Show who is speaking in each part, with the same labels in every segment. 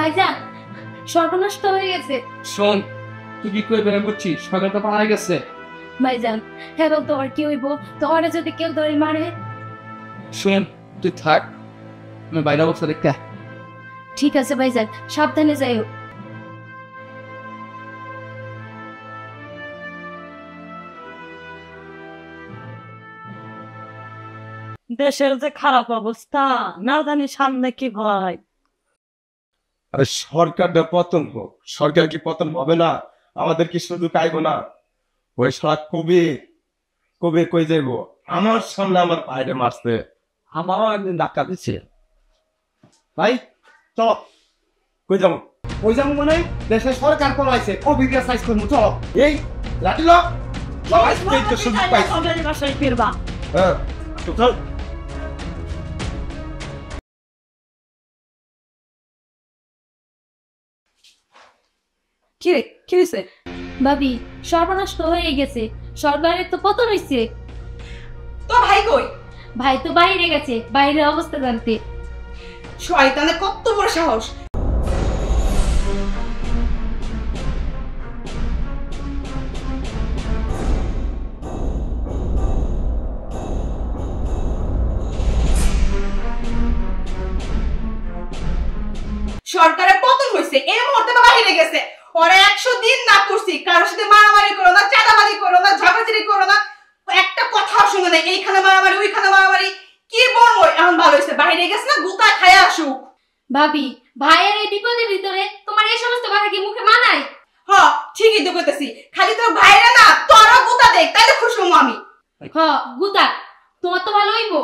Speaker 1: ভাইজান সর্বনাশ তো হয়ে গেছে।
Speaker 2: শোন, তুই কি করে বের করছিস? সকাল তো পাওয়া গেছে।
Speaker 1: ভাইজান হ্যাঁ তোমার কি হইব? তোমার যদি কেউ ধরে মারে?
Speaker 2: শোন, তুই থাক, আমি বাইরে অবস্থা দেখতে।
Speaker 1: ঠিক আছে ভাইজান, সাবধানে যাইও।
Speaker 3: দেশের যে খারাপ অবস্থা, না জানি সামনে কি হয়।
Speaker 4: সরকারটা পতন হোক, সরকার কি পতন হবে না? আমাদের কি শুধু পাইব না? ওই সারা কবি কবি কই যাইব? আমার সামনে আমার বাইরে মারছে, আমারও একদিন ধাক্কা দিচ্ছে। ভাই চলো, কই যাবো? কই যাবো মানে দেশের সরকার পড়াইছে, কবিকে সাইজ করবো। চলো, এই লাঠি লো, সবাই তো সুযোগ পাইছে।
Speaker 3: বাসায় ফিরবা।
Speaker 4: হ্যাঁ চল।
Speaker 3: কি রে, কি হয়েছে?
Speaker 1: ভাবি সর্বনাশ তো হয়ে গেছে, সরকারের তো পতন হয়েছে।
Speaker 5: তো ভাই কই?
Speaker 1: ভাই তো বাইরে গেছে, বাইরের অবস্থা জানতে।
Speaker 5: শয়তানের কত বড় সাহস! সরকারের পতন হয়েছে, এই মুহূর্তে বাহিরে গেছে। ওরা 100 দিন না করছি, কারোর সাথে মারামারি করো না, চাঁদাবাজি করো না, ঝগড়াঝাড়ি করো না, একটা কথাও শুনে না। এইখানে মারামারি, ওইখানে মারামারি, কি বলবো? এখন ভালো হয়েছে বাহিরে গেছে না, গুতা খায় আসুক।
Speaker 1: ভাবি ভাইয়ের এই বিপদের ভিতরে তোমার এই সমস্ত কথা কি মুখে মানায়?
Speaker 5: হ, ঠিকই তো করতেছি। খালি তোর ভাইরা না, তোরও গুতা দেখ, তাইলে খুশি হবো আমি।
Speaker 1: হ গুতা, তোমার তো ভালো হইব।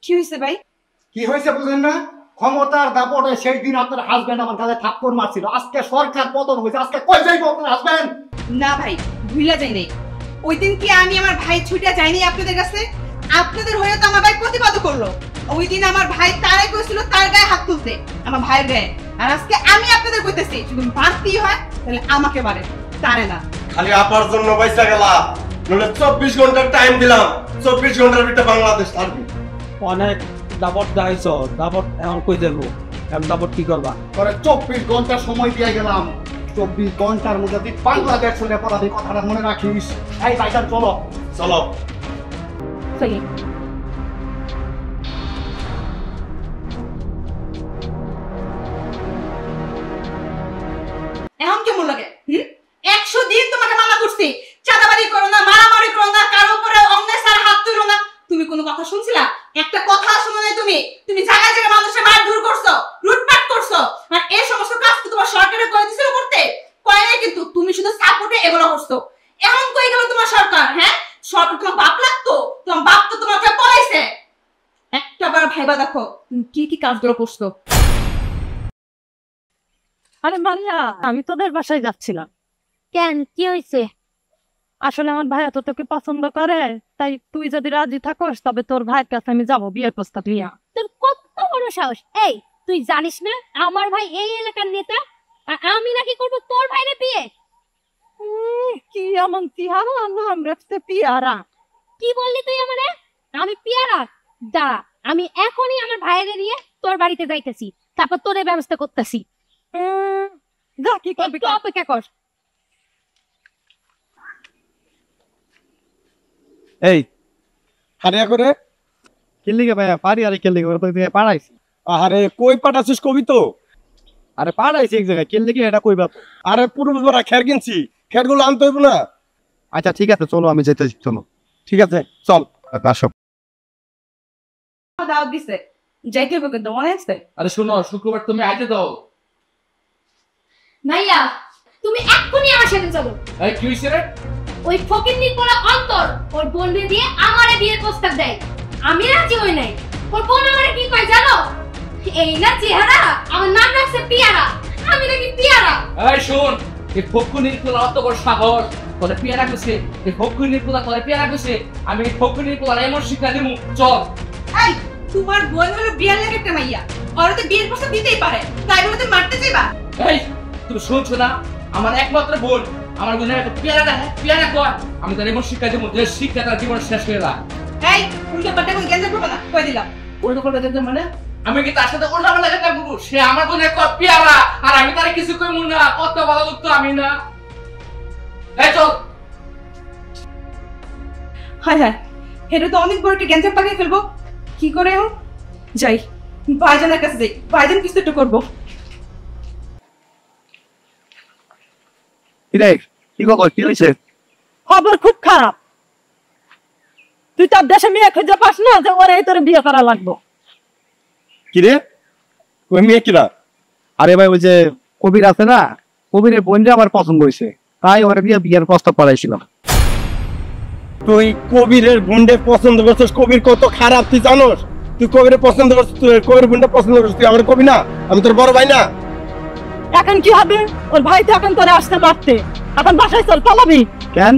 Speaker 5: কি হয়েছে ভাই?
Speaker 6: কি হয়েছে বুঝেন না? ক্ষমতার দাপটে সেই দিন আপনার হাজবেন্ড আমার গালে থাপ্পড় মারছিল, আজকে সরকার পতন হয়েছে, আজকে কই যাইবো আপনার হাজবেন্ড?
Speaker 5: না ভাই, ভুলা যাই নাই। ওই দিন কি আমি আমার ভাই ছুটে যাইনি আপনাদের কাছে? আপনাদের হয়ে তো আমার ভাই প্রতিবাদ করলো। ওই দিন আমার ভাই তারাই কইছিল তার গায়ে হাত তুলতে, আমার ভাইয়ের গায়ে। আর আজকে আমি আপনাদের কইতেছি যদি মারতেই হয় তাহলে আমাকে মারে, তারে না।
Speaker 4: খালি আপার জন্য পয়সা গেলা, নইলে 24 ঘন্টার টাইম দিলাম, 24 ঘন্টার ভিতরে বাংলাদেশ ছাড়বি।
Speaker 6: অনেক দাপট দাইছ, দাপট এখন কই যাবো? এখন দাপট কি করবা? পরে 24 ঘন্টা সময় দিয়ে গেলাম, 24 ঘন্টার মধ্যে তুই বাংলাদেশ শুনে পড়াবি, কথাটা মনে রাখিস। এই ভাইজান চলো
Speaker 4: চলো।
Speaker 5: এখন কেমন লাগে? 100 দিন তোমাকে মানা করছি, চাঁদাবাজি করো না, মারামারি করো না, কারো উপরে অন্যায় ছাড়া হাত তুলো না। তুমি কোনো কথা শুনছিলা? একটা কথা শুনো নাই তুমি। তুমি জায়গায় জায়গায় মানুষের মারধর করছো, লুটপাট করছো, আর এই সমস্ত কাজ তো তোমার সরকারে করে দিছিল করতে, কয় নাই কিন্তু তুমি শুধু সাপোর্টে এগুলো করছো। এখন কই গেল তোমার সরকার? হ্যাঁ, সরকার তোমার বাপ লাগতো? তোমার বাপ তো তোমাকে পড়াইছে। একটাবার ভাইবা দেখো তুমি কি কি কাজগুলো করছো।
Speaker 3: আরে মারিয়া, আমি তোদের বাসায় যাচ্ছিলাম।
Speaker 1: কেন, কি হয়েছে?
Speaker 3: আসলে আমার ভাইয়া তো তোকে পছন্দ করে, তাই তুই যদি রাজি থাকস তবে তোর ভাইয়ের কাছে আমি যাবো বিয়ের প্রস্তাব নিয়ে।
Speaker 1: তোর কত বড় সাহস! এই তুই জানিস না আমার ভাই এই এলাকার নেতা, আর আমি নাকি করবো তোর ভাইরে বিয়ে?
Speaker 3: কি এমন চেহারা, নাম রাখছে পিয়ারা।
Speaker 1: কি বললি তুই আমারে? আমি পিয়ারা? দাঁড়া, আমি এখনই আমার ভাইরে নিয়ে তোর বাড়িতে যাইতেছি, তারপর তোরে ব্যবস্থা করতেছি।
Speaker 3: যা, কি করবি
Speaker 1: একটু অপেক্ষা কর।
Speaker 6: এই হারিয়া করে কেলিগে ভাইয়া পারি, আরে কেলিগে তো তুই পাড়াইছি।
Speaker 4: আরে কই পাঠাছিস কবি তো?
Speaker 6: আরে পাড়াইছি এক জায়গায়, কেলিগে এটা কইবা?
Speaker 4: আরে পূর্ব বড় খের কিনছি, খেরগুলো আনতে হইব না?
Speaker 6: আচ্ছা ঠিক আছে, চলো আমি যেতেছি। চলো
Speaker 4: ঠিক আছে চল, আসো।
Speaker 5: দাওয়াত দিছে, যাইতে হবে কিন্তু মনে আছে?
Speaker 2: আরে শোনো, শুক্রবার তুমি আইতে দাও।
Speaker 1: ভাইয়া তুমি এক্ষুনি আমার সাথে চলো।
Speaker 2: এই কি হইছে রে?
Speaker 1: ওই ফকিন্নি কোলা অন্তর ওর বোনকে দিয়ে আমারে বিয়ের প্রস্তাব দেয়, আমি রাজি হই নাই। ওর বোন আমারে কি কয় জানো? এই না চেহারা, আমার নাম রাখছে পিয়ারা, আমি নাকি পিয়ারা।
Speaker 2: এই শোন, এই ফকুনির কোলা অত বড় সাহস, তোরে পিয়ারা কইছে। এই ফকুনির কোলা তোরে পিয়ারা কইছে, আমি এই ফকুনির কোলা এমন শিক্ষা দেবো। চল।
Speaker 5: এই তোমার বোন হলো বিয়ের লাগে একটা মাইয়া, ওরা তো বিয়ের প্রস্তাব দিতেই পারে, তাই বলে তুমি মারতে চাইবা?
Speaker 2: এই তুমি শুনছো না? আমার একমাত্র বোন, আমার বোনের একটা পেয়ারা কয়, আমি তার এমন শিক্ষা দেবো যে শিক্ষা তার জীবন শেষ করে দাও।
Speaker 5: এই উল্টো পাল্টা কোন গেঞ্জার করবে না, কই দিলাম।
Speaker 2: ওই কথা দেখতে মানে আমি কি তার সাথে উল্টা পাল্টা কথা বলবো? সে আমার বোনের কয় পেয়ারা, আর আমি তার কিছু কইব না। কত ভালো লোক তো আমি না। এই চল।
Speaker 5: হায় হায়, এটা তো অনেক বড় একটা গেঞ্জার পাকিয়ে ফেলবো। কি করে যাই, ভাইজানের কাছে যাই, ভাইজান কিছু একটু করবো।
Speaker 6: কি হয়েছে?
Speaker 3: খবর খুব খারাপ। তুই তার দেশে মেয়ে খুঁজে পাস না যে ওরে তোর বিয়ে করা লাগবো।
Speaker 6: কি রে, ওই মেয়ে কিরা? আরে ভাই, ওই যে কবির আছে না, কবিরের বোনটা আমার পছন্দ হয়েছে, তাই ওর বিয়ের প্রস্তাব পাঠাইছিলাম। তুই কবিরের বোনটা পছন্দ করছিস? কবির কত খারাপ তুই জানোস? তুই কবিরের পছন্দ করছিস, তুই কবির বোনটা পছন্দ করছিস, তুই আমার কবি না? আমি তোর বড় ভাই না?
Speaker 3: এখন কি হবে? ওর ভাই তো এখন তোরে আসতে মারতে। এখন বাসায় চল, পালাবি
Speaker 6: কেন?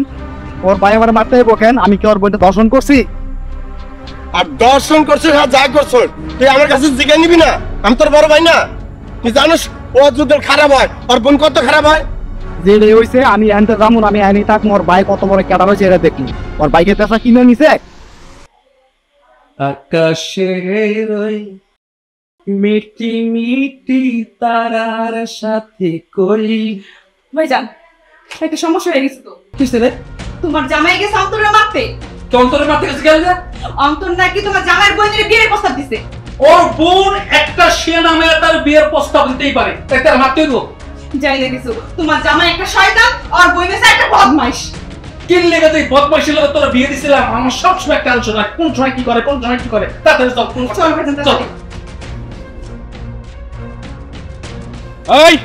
Speaker 6: ওর ভাই আমার মারতে হইব কেন? আমি কি ওর বোনটা দর্শন করছি? আর দর্শন করছিস আর যা করছিস তুই আমার কাছে জিজ্ঞাসা নিবি না? আমি তোর বড় ভাই না? তুই জানিস ও যদি খারাপ হয় ওর বোন কত খারাপ হয়? যে হইছে আমি এনতে যামু, আমি আনি থাক, মোর ভাই কত বড় ক্যাডার হয়েছে এটা দেখি। ওর বাইকে পেশা কিনে নিছে।
Speaker 2: আকাশের ওই মিটি মিটি তারার সাথে করি।
Speaker 5: ভাইজান, একটা সমস্যা হয়ে গেছে তো।
Speaker 2: কিসে রে?
Speaker 5: তোমার জামাই গেছে অন্তরে মারতে।
Speaker 2: তন্তরে মারতে গেছে কেন?
Speaker 5: অন্তর নাকি তোমার জামাইয়ের বোনের বিয়ের প্রস্তাব দিছে।
Speaker 2: ওর বোন একটা সে নামে তার বিয়ের প্রস্তাব দিতেই পারে, তাই তার মারতে দেবো?
Speaker 5: যাই না কিছু, তোমার জামাই একটা শয়তান আর বোন হচ্ছে একটা বদমাইশ।
Speaker 2: কিন লেগে তুই বদমাইশের লোক তোরা বিয়ে দিছিলাম। আমার সবসময় একটা আলোচনা, কোন সময় কি করে, কোন সময় কি করে। তাড়াতাড়ি চল,
Speaker 5: চল ভাইজান,
Speaker 2: চল।
Speaker 6: এই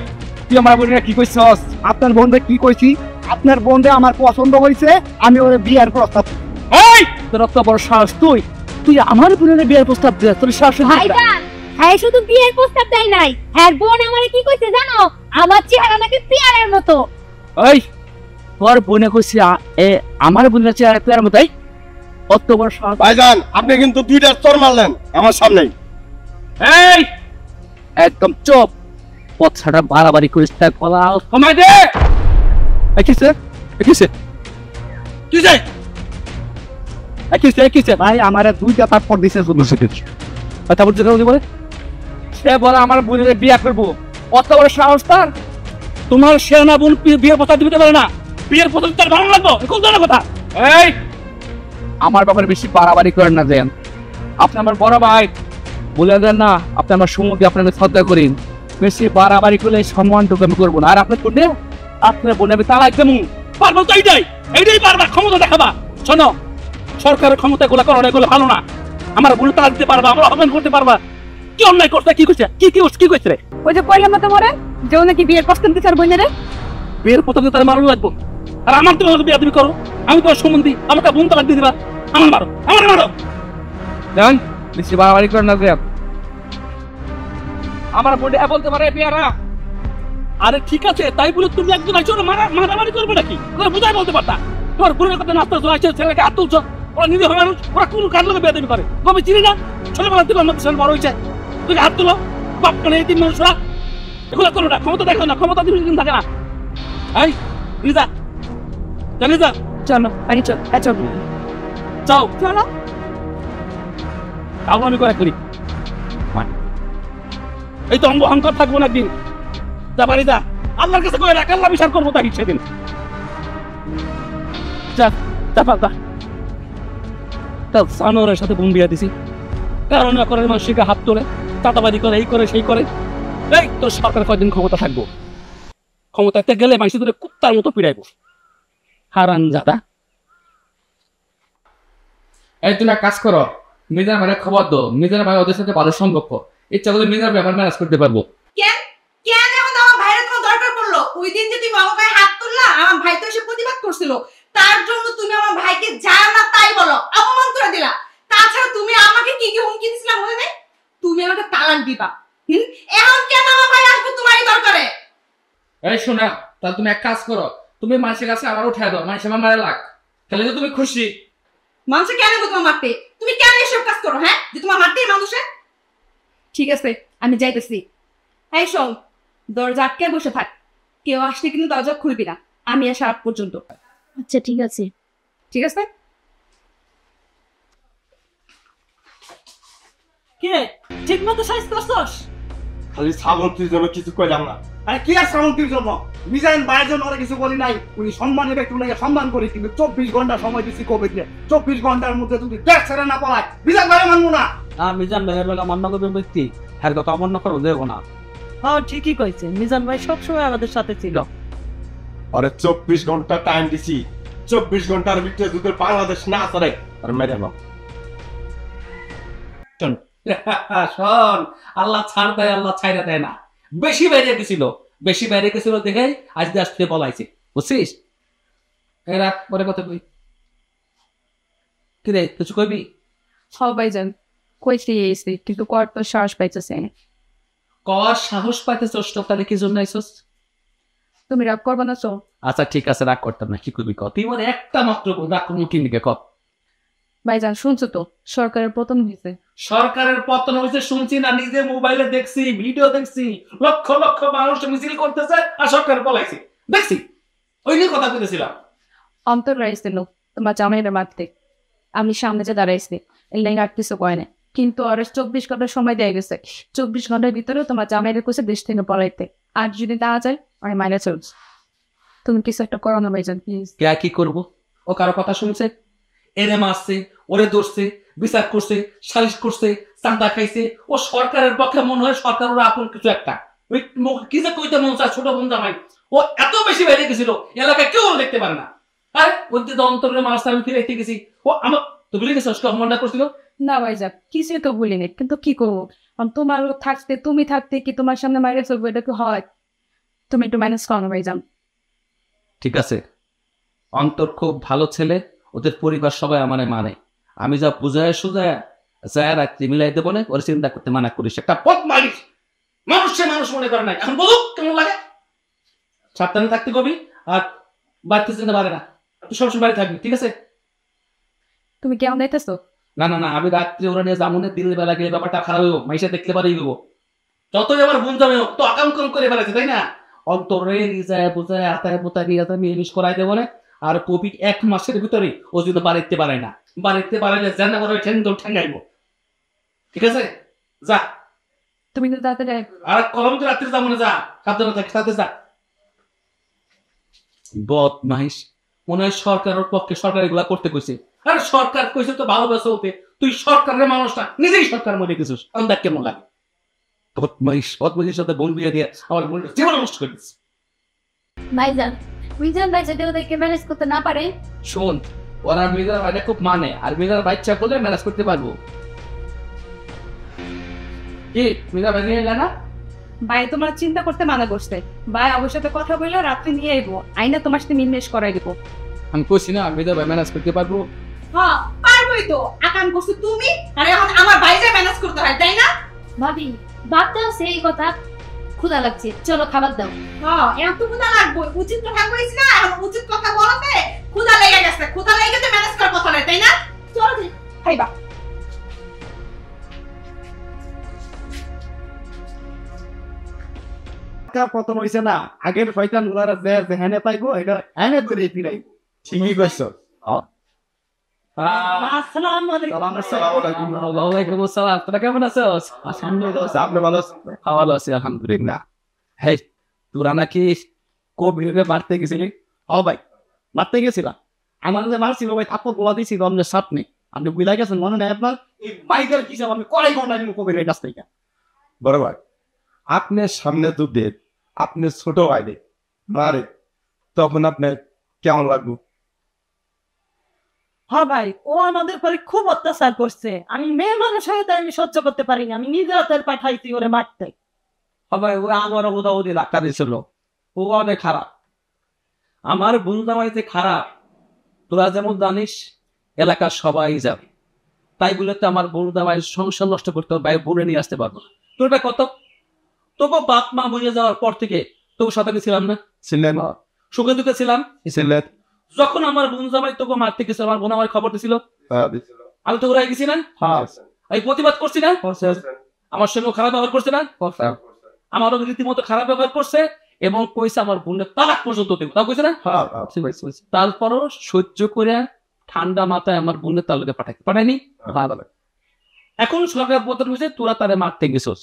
Speaker 6: তুই আমার বোনের কি কইছস? আপনার বোনকে কি কইছি? আপনার বোনকে আমার পছন্দ হইছে, আমি ওর বিয়ের প্রস্তাব।
Speaker 3: এই তোর তো বড় সাহস! তুই আমার বোনের বিয়ের প্রস্তাব দে? তোর সাহস!
Speaker 1: ভাইজান, হ্যাঁ শুধু বিয়ের প্রস্তাব দেয় নাই, হ্যাঁ বোন আমারে কি কইছে জানো? আমার চেহারা নাকি পেয়ারার মতো।
Speaker 3: ওই তোর বোনে কইছি আমার বোনের চেহারা তোর মতোই? অত বড় সাহস!
Speaker 6: ভাইজান, আপনি কিন্তু দুইটা চর মারলেন আমার সামনেই।
Speaker 3: এই একদম চুপ! কথাটা বাড়াবাড়ি করিস না, বলা সময় দে। কিসে কিসে কিসে কিসে ভাই আমার দুইটা তারপর দিছে শুধু তারপর যেটা বলে সে বলে আমার বোনের বিয়ে করবো। অত বড় সাহস তার! তোমার সেনা বোন বিয়ের প্রস্তাব দিতে পারে না? বিয়ের প্রস্তাব তার ভালো লাগবো? কোন ধরনের কথা? এই আমার ব্যাপারে বেশি বাড়াবাড়ি করেন না। দেন আপনি আমার বড় ভাই, বলে দেন না আপনি আমার সমুদ্রে আপনাকে শ্রদ্ধা করি। বেশি বাড়াবাড়ি করলে সম্মানটুকু আমি করবো না। আর আপনার বোনে আমি তালাক দেবো। পারবো তো এইটাই পারবা, ক্ষমতা দেখাবা। শোনো, সরকারের ক্ষমতা গুলো করো, এগুলো ভালো না। আমার বোন তালাক দিতে পারবা, আমার অপমান করতে পারবা। কি অন্যায় করতে, কি করছে, কি করছে রে?
Speaker 5: ওই যে কইলাম না তোমারে যে ও নাকি বিয়ের প্রস্তাব দিছে আর বোনেরে।
Speaker 3: বিয়ের প্রথম তার মারো লাগবো। আর আমার তোমার বিয়ে তুমি করো, আমি তোমার সম্বন্ধী, আমার বোন তালাক দিয়ে দিবা। আমার মারো। জান বেশি বাড়াবাড়ি করে না। দেখ আমার বোন বলতে পারে পেয়ারা। আরে ঠিক আছে, তাই বলে তুমি একজন আইছো না মারামারি করবে নাকি? বুঝাই বলতে পারতা। তোমার বোনের কথা নাস্তা চলাইছে, ছেলেকে হাত তুলছ। ওরা নিজে হবে মানুষ, ওরা কোন কার লোকে বেয়াদবি করে আমি চিনি না। ছোটবেলা থেকে আমার ছেলে বড় হয়েছে, তুই হাত তুলো। বাপ মানে এই তিন মানুষরা এগুলো করো না। ক্ষমতা দেখো না, ক্ষমতা দিন দিন থাকে না। এই রিজা, জানি যা চলো আগে চল, চল যাও, চলো। তাও আমি কয়েক করি, এই তো অহংকার থাকবো না একদিন। যা বাড়ি যা, আল্লাহর কাছে কয়ে রাখ, আল্লাহ বিচার করবো তাকে সেদিন। সানোরের সাথে বোন বিয়া দিছি, কারণ করে মানুষকে হাত তোলে, চাঁদাবাদি করে, এই করে সেই করে। এই তোর সরকার কয়দিন ক্ষমতা থাকবো? ক্ষমতাতে গেলে মানুষ তোরে কুত্তার মতো পিড়াইবো। হারান জাদা।
Speaker 2: এই তুমি এক কাজ করো, মিজান ভাইয়ের খবর দাও। মিজান ভাই ওদের সাথে ভালো সম্পর্ক, ইচ্ছা করলে মিজান ব্যাপার ম্যানেজ করতে পারবো।
Speaker 5: কেন কেন এখন আমার ভাইয়ের তোমার দরকার পড়লো? ওই দিন যে তুমি আমার গায়ে হাত তুললা, আমার ভাই তো এসে প্রতিবাদ করছিল, তার জন্য তুমি আমার ভাইকে যা না তাই বলো, অপমান করে দিলা। তাছাড়া তুমি আমাকে কি কি হুমকি দিছিলা মনে নেই? তুমি আমাকে তালাক দিবা। এখন কেন আমার ভাই আসবে তোমারই দরকারে?
Speaker 2: এই শোনা, তাহলে তুমি এক কাজ করো, তুমি মানুষের কাছে আমার উঠায় দাও, মানুষ আমার মারে লাগ, তাহলে তো তুমি খুশি।
Speaker 5: মানুষে কেন গো তোমার মারতে? তুমি কেন এসব কাজ করো? হ্যাঁ, যে তোমার মারতেই মানুষে। ঠিক আছে, আমি যাইতেছি। এই শোন, দরজা আটকে বসে থাক, কেউ আসলে কিন্তু দরজা খুলবি না, আমি আসা আগ পর্যন্ত।
Speaker 1: আচ্ছা ঠিক আছে।
Speaker 5: ঠিক আছে? কে ঠিক মতো সাইজ করছস?
Speaker 4: খালি শ্রাবন্তীর জন্য কিছু কইলাম না।
Speaker 6: আরে কি আর শ্রাবন্তীর জন্য, মিজাইন ভাইয়ের জন্য ওরা কিছু বলি নাই। উনি সম্মানের ব্যক্তি, উনাকে সম্মান করি, কিন্তু 24 ঘন্টা সময় দিচ্ছি কোভিডে। 24 ঘন্টার মধ্যে যদি দেশ ছেড়ে না পড়ায় মিজান ভাই মানবো না।
Speaker 3: মিজান ভাইয়ের লোক অমান্য করবে ব্যক্তি, হ্যাঁ কথা অমান্য করো দেবো না।
Speaker 7: হ্যাঁ ঠিকই কইছে, মিজান ভাই সবসময় আমাদের সাথে ছিল।
Speaker 4: আরে 24 ঘন্টা টাইম দিছি, 24 ঘন্টার ভিতরে যদি বাংলাদেশ না চলে আর মেরে নাও।
Speaker 2: শোন, আল্লাহ ছাড় দেয়, আল্লাহ ছাইরা দেয় না। বেশি বাইরে গেছিল, বেশি বাইরে গেছিল দেখে আজকে আসতে বলাইছে, বুঝছিস? এরা পরে কথা কই, কি রে কিছু কইবি?
Speaker 5: সবাই যান কইতে এসে, কিন্তু কর তো সাহস পাইতেছে।
Speaker 2: কর সাহস পাইতে চেষ্টা, তাহলে কি জন্য আইসস?
Speaker 5: তুমি রাগ করবো না তো?
Speaker 2: আচ্ছা ঠিক আছে, রাগ করতাম না, কি করবি ক? তুই মানে একটা মাত্র রাগ করবি কি দিকে ক?
Speaker 5: ভাইজান শুনছো তো, সরকারের পতন হয়েছে।
Speaker 2: সরকারের পতন হয়েছে শুনছি না, নিজে মোবাইলে দেখছি, ভিডিও দেখছি, লক্ষ লক্ষ মানুষ মিছিল করতেছে আর সরকার পলাইছে, দেখছি। ওই নিয়ে কথা বলেছিলাম।
Speaker 5: অন্তর রাইছিল তোমার জামাইয়ের মারতে, আমি সামনে যে দাঁড়াইছি, এই লাইন আর কিছু কয় না, কিন্তু আর 24 ঘন্টার সময় দেয়া গেছে। 24 ঘন্টার ভিতরে তোমার জামাইয়ের কোসে দেশ থেকে পলাইতে, আর যদি না যায় আমি মাইনে চলছি। তুমি কিছু একটা করো না ভাইজান প্লিজ।
Speaker 2: কে কি করবো? ও কারো কথা শুনছে? এরে মারছে, ওরে ধরছে, বিচার করছে, সালিশ করছে, চান্দা খাইছে। ও সরকারের পক্ষে মনে হয় সরকার ওরা আপন কিছু একটা। ওই কি যে কইতে মন চায়, ছোট বোন জামাই ও এত বেশি বাইরে গেছিল, এলাকায় কেউ দেখতে পারে না। আরে ওই যে অন্তরে মারছে, আমি ফিরে গেছি, ও আমার তো ভুলে গেছে অপমানটা করছিল।
Speaker 5: না ভাইজান কিছু তো বলিনি, কিন্তু কি করবো, তোমার থাকতে, তুমি থাকতে কি তোমার সামনে মাইরে চলবো? এটা কি হয়? তুমি একটু ম্যানেজ করো না ভাইজান।
Speaker 2: ঠিক আছে, অন্তর খুব ভালো ছেলে, ওদের পরিবার সবাই আমারে মানে। আমি যা বুঝায় সুজায় যায় রাত্রি মিলাই দেবো না, ওর চিন্তা করতে মানা করিস। একটা পথ মারিস, মানুষ সে মানুষ মনে করে নাই। এখন বলুক কেমন লাগে? সাবধানে থাকতে কবি, আর বাড়িতে যেতে পারে না, তুই সবসময় বাড়ি থাকবি, ঠিক আছে?
Speaker 5: তুমি কেমন দেখতেছো?
Speaker 2: না না না, আমি রাত্রে ওরা নিয়ে যাবো না, দিনের বেলা গেলে ব্যাপারটা খারাপ হইব, মাইসা দেখতে পারি দেবো। যতই আমার বোন যাবে তো আকাঙ্ক্ষণ করে বেড়াচ্ছে, তাই না? অন্তরে নিজায় বোঝায় আতায় পোতা নিয়ে আমি ইলিশ করাই দেবো না। আর কবি 1 মাসের ভিতরে ও যদি বাড়িতে পারায় না, বাড়িতে পারাইলে জানা করে ঠেঙ্গাইব, ঠিক আছে? যা
Speaker 5: তুমি কিন্তু তাড়াতাড়ি
Speaker 2: আর কলম তো রাত্রে যাবো না, যা সাবধানে থাক, সাথে যা। বদমাইশ, মনে হয় সরকারের পক্ষে সরকার এগুলা করতে কইছে। আরে সরকার কইছে তো ভালোবাসা হতে, তুই সরকারের মানুষটা নিজেই সরকার মনে গেছিস, আন্দাজ কেমন লাগে? বদমাইশ, বদমাইশের সাথে বোন বিয়ে দিয়ে আমার বোন জীবন নষ্ট করে দিচ্ছে।
Speaker 1: ভাইজান, মিজান ভাই যদি ওদেরকে ম্যানেজ করতে না পারে?
Speaker 2: শোন, ওরা মেয়েদের বাইরে খুব মানে, আর মেয়েদের বাচ্চা করলে ম্যানেজ করতে পারবো। কি মেয়েদের বাইরে নিয়ে না?
Speaker 5: ভাই তোমার চিন্তা করতে মানা করছে। ভাই আমার সাথে কথা বললে রাত্রে নিয়ে আইবো, আইনা তোমার সাথে মিনমেশ করাই দিব।
Speaker 2: আমি কইছি না মেয়েদের বাইরে ম্যানেজ করতে পারবো।
Speaker 5: হ্যাঁ পারবোই তো, আকাম করছো তুমি, আর এখন আমার বাইরে ম্যানেজ করতে হয়, তাই না?
Speaker 1: ভাবি ভাবতেও সেই কথা, ক্ষুধা লাগছে, চলো খাবার দাও।
Speaker 5: হ্যাঁ এখন তো ক্ষুধা লাগবে, উচিত কথা কইছি না, এখন উচিত কথা বলতে ক্ষুধা লেগে গেছে, ক্ষুধা লেগে তো ম্যানেজ করার কথা নয়, তাই না?
Speaker 1: চলো যে।
Speaker 5: খাইবা।
Speaker 6: পতন হয়েছে না, আগের শয়তান গুলার হেনে পাইবো, এটা হেনে ধরে ফিরাইবো।
Speaker 4: ঠিকই কইছো।
Speaker 7: আসসালামু আলাইকুম।
Speaker 2: ওয়ালাইকুম আসসালাম, তোরা কেমন আছিস?
Speaker 4: আপনি ভালো আছেন?
Speaker 2: ভালো আছি আলহামদুলিল্লাহ। হেই, তোরা নাকি কোভিডে মারতে গেছিলি?
Speaker 6: ও ভাই মারতে গেছিলাম, আমার যে মারছিল ভাই থাপ্পড় গোলা দিয়েছিল আমাদের সামনে, আপনি বুঝা গেছেন মনে নেই আপনার? এই বাইকের হিসাব আমি কড়াই ঘন্টা নিব কবির কাছ থেকে।
Speaker 4: বড় ভাই, আপনার সামনে যদি আপনি ছোট ভাইরে মারে, তখন আপনার কেমন লাগবে?
Speaker 7: হ্যাঁ ভাই, ও আমাদের পরে খুব অত্যাচার করছে। আমি মেয়ে মানুষ হয়ে তাই আমি সহ্য করতে পারিনি, আমি নিজে হাতে পাঠাইছি ওরে মারতে।
Speaker 3: সবাই ওরা আমার উদাউদি ডাক্তার দিয়েছিল, ও অনেক খারাপ। আমার বোন জামাই যে খারাপ তোরা যেমন জানিস, এলাকার সবাই যাবে। তাই বলে তো আমার বোন জামাই সংসার নষ্ট করতে হবে, বোনে নিয়ে আসতে পারবো না। তোরটা কত, তবু বাপ মা মরে যাওয়ার পর থেকে তবু সাথে ছিলাম না,
Speaker 4: ছিলেন?
Speaker 3: সুখে দুঃখে ছিলাম।
Speaker 4: ছিলেন?
Speaker 3: যখন আমার বোন জামাই তোকে মারতে গেছিল, আমার বোন আমার খবর দিছিল, আমি তো ওরাই গেছি না, এই প্রতিবাদ করছি না, আমার সঙ্গে খারাপ ব্যবহার করছে না, আমারও রীতিমতো খারাপ ব্যবহার করছে।
Speaker 2: এবং কইছে আমার বোনের তালাক পর্যন্ত দেবো, তা কইছে না? তারপরও সহ্য করে ঠান্ডা মাথায় আমার বোনের তালুকে পাঠায়নি। এখন সরকার পতন হয়েছে, তোরা তারে মারতে গেছোস।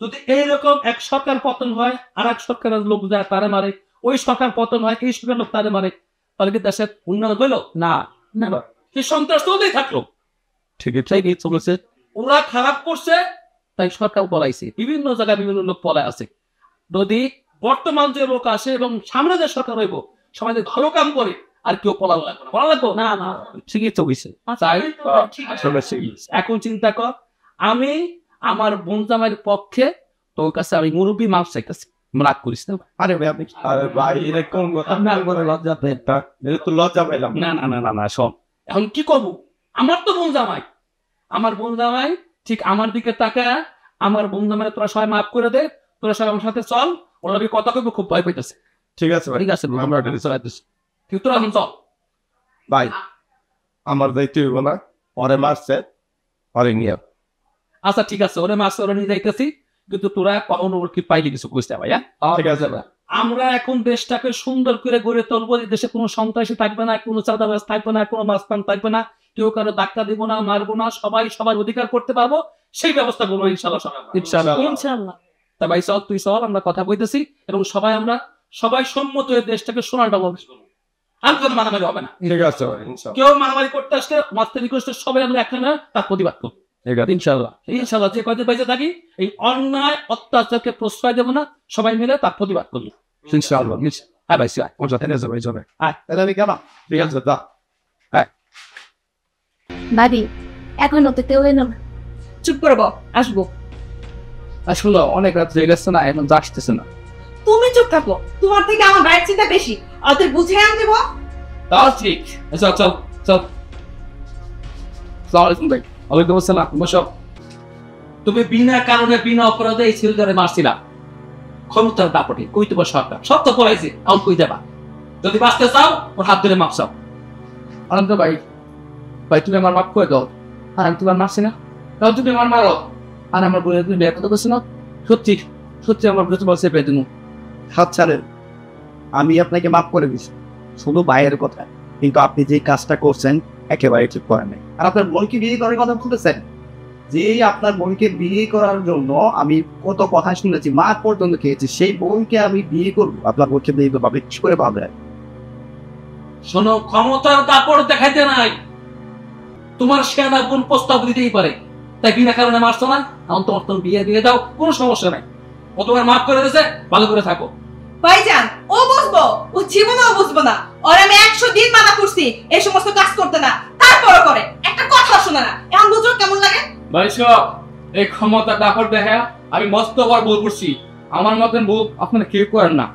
Speaker 2: যদি এইরকম এক সরকার পতন হয় আর এক সরকারের লোক যায় তারে মারে, ওই সরকার পতন হয় এই সরকার লোক তারে মারে, তাহলে কি দেশের উন্নয়ন হইল না? সেই সন্ত্রাস তোদের থাকলো। ঠিক আছে, ওরা খারাপ করছে তাই সরকার পলাইছে, বিভিন্ন জায়গায় বিভিন্ন লোক পলায় আছে। যদি বর্তমান যে লোক আসে এবং সামনে যে সরকার হইব সবাই ভালো কাম করে আর কেউ পলা লাগবো না। ঠিকই তো হয়েছে। এখন চিন্তা কর, আমি আমার বোন জামাইয়ের পক্ষে তোর কাছে আমি মুরব্বী মাপ চাইতেছি, রাগ করিস না।
Speaker 4: আরে ভাই এরকম কথা লজ্জা পেয়ে তো লজ্জা পেলাম।
Speaker 2: না শোন, এখন কি করবো? আমার তো বোন জামাই, আমার বোন জামাই ঠিক আমার দিকে তাকায়, আমার বোন জামাই তোরা সবাই মাফ করে দে, তোরা সবাই আমার সাথে চল। ওরা কথা কইবো, খুব ভয় পাইতেছে।
Speaker 4: ঠিক আছে ভাই,
Speaker 2: ঠিক আছে ঠিক তোরা এখন চল।
Speaker 4: ভাই আমার দায়িত্ব হইব না, পরে মারছে পরে নিয়ে।
Speaker 2: আচ্ছা ঠিক আছে, ওরে মাছ ওরা নিয়ে যাইতেছি, কিন্তু তোরা কখনো কি পাইলে কিছু বুঝতে ভাইয়া?
Speaker 4: ঠিক আছে ভাই।
Speaker 2: আমরা এখন দেশটাকে সুন্দর করে গড়ে তুলবো, দেশে কোনো সন্ত্রাসী থাকবে না, কোনো চাঁদাবাজ থাকবে না, কোনো মাস্তান থাকবে না, কেউ কারো ধাক্কা দিব না, মারবো না, সবাই সবার অধিকার করতে পারবো, সেই ব্যবস্থা করবো ইনশাআল্লাহ। তা ভাই চল, তুই চল, আমরা কথা বলতেছি এবং সবাই সম্মত হয়ে দেশটাকে সোনাটা বলতে করবো। আর কোনো মারামারি হবে না।
Speaker 4: ঠিক আছে ভাই,
Speaker 2: কেউ মারামারি করতে আসলে মাস্তানি করতে সবাই আমরা একখানে তার প্রতিবাদ করবো ইনশাআল্লাহ। যে কয়দিন বাইরে থাকি এই অন্যায় অত্যাচারকে প্রশ্রয় দেবো না, সবাই মিলে তার প্রতিবাদ করবো ইনশাআল্লাহ। হ্যাঁ ভাই,
Speaker 4: ঠিক আছে দা।
Speaker 1: দাদি এখন তো কেউ এলো না।
Speaker 5: চুপ করবো, আসবো।
Speaker 3: আসলে অনেক রাত হয়ে গেছে না, এখন আসতেছে না।
Speaker 5: তুমি চুপ থাকো, তোমার থেকে আমার ভাইয়ের চিন্তা বেশি, ওদের বুঝে আন দেবো।
Speaker 3: তাও ঠিক। চল চল চল। সালামালাইকুম ভাই। ওয়ালাইকুম আসসালাম। বসো।
Speaker 2: তুমি বিনা কারণে বিনা অপরাধে এই ছেলেটারে মারছিলা, ক্ষমতার দাপটে কই তোমার সরকার সব তো পড়াইছে, আউট কই দেবা? যদি বাঁচতে চাও ওর হাত ধরে মাপ চাও।
Speaker 3: আনন্দ ভাই, ভাই তুমি আমার মাফ করে দাও। আর আমি তোমার মারছি না, তাও তুমি আমার মারো। আর আমার বোনের তুমি বিয়ে করতে পারছো না, সত্যি সত্যি আমার বোনের তোমার চেপে দিন।
Speaker 6: হাত ছাড়েন, আমি আপনাকে মাফ করে দিচ্ছি, শুধু ভাইয়ের কথা। কিন্তু আপনি যে কাজটা করছেন একেবারে ঠিক করেন নাই। আর আপনার বোনকে বিয়ে করার কথা বলতেছেন, যে আপনার বোনকে বিয়ে করার জন্য আমি কত কথা শুনেছি, মা পর্যন্ত খেয়েছি, সেই বোনকে আমি বিয়ে করবো, আপনার বোনকে বিয়ে করবো, আপনি কি করে ভাবলেন?
Speaker 2: শোনো, ক্ষমতার দাপট দেখাইতে নাই, তোমার সেনা কোন প্রস্তাব দিতেই পারে, তাই বিনা কারণে মারছো না। এখন তোমার তো বিয়ে দিয়ে দাও, কোনো সমস্যা নাই, ও তোমার মাফ করে দিয়েছে, ভালো করে থাকো।
Speaker 5: ভাইজান ও বুঝবো, ও জীবনেও বুঝবো না। ওর আমি 100 দিন মানা করছি এই সমস্ত কাজ করতে না, তারপরও করে, একটা কথা শোনা না। এখন বুঝো কেমন লাগে?
Speaker 3: ভাই সব এই ক্ষমতা দাপট দেখা আমি মস্ত বড় ভুল করছি। আমার মতন ভুল আপনারা কেউ করেন না।